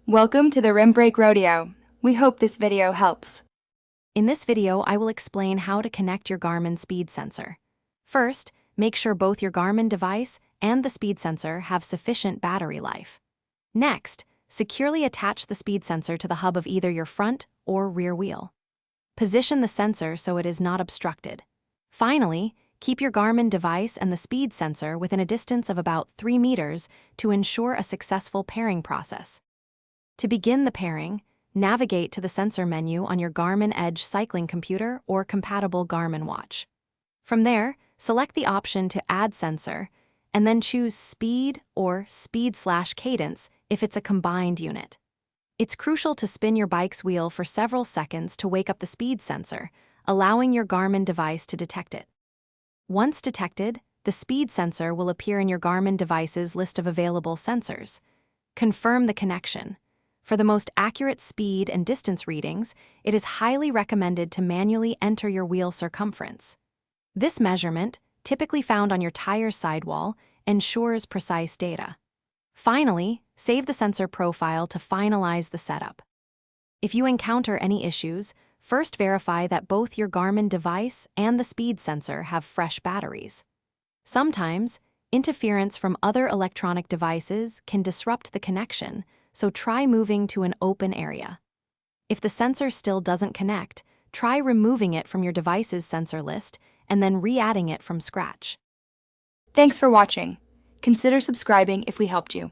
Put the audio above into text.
Welcome to the Rim Break Rodeo. We hope this video helps. In this video, I will explain how to connect your Garmin speed sensor. First, make sure both your Garmin device and the speed sensor have sufficient battery life. Next, securely attach the speed sensor to the hub of either your front or rear wheel. Position the sensor so it is not obstructed. Finally, keep your Garmin device and the speed sensor within a distance of about 3 meters to ensure a successful pairing process. To begin the pairing, navigate to the sensor menu on your Garmin Edge cycling computer or compatible Garmin watch. From there, select the option to add sensor, and then choose speed or speed/cadence if it's a combined unit. It's crucial to spin your bike's wheel for several seconds to wake up the speed sensor, allowing your Garmin device to detect it. Once detected, the speed sensor will appear in your Garmin device's list of available sensors. Confirm the connection. For the most accurate speed and distance readings, it is highly recommended to manually enter your wheel circumference. This measurement, typically found on your tire's sidewall, ensures precise data. Finally, save the sensor profile to finalize the setup. If you encounter any issues, first verify that both your Garmin device and the speed sensor have fresh batteries. Sometimes, interference from other electronic devices can disrupt the connection, so try moving to an open area. If the sensor still doesn't connect, try removing it from your device's sensor list and then re-adding it from scratch. Thanks for watching. Consider subscribing if we helped you.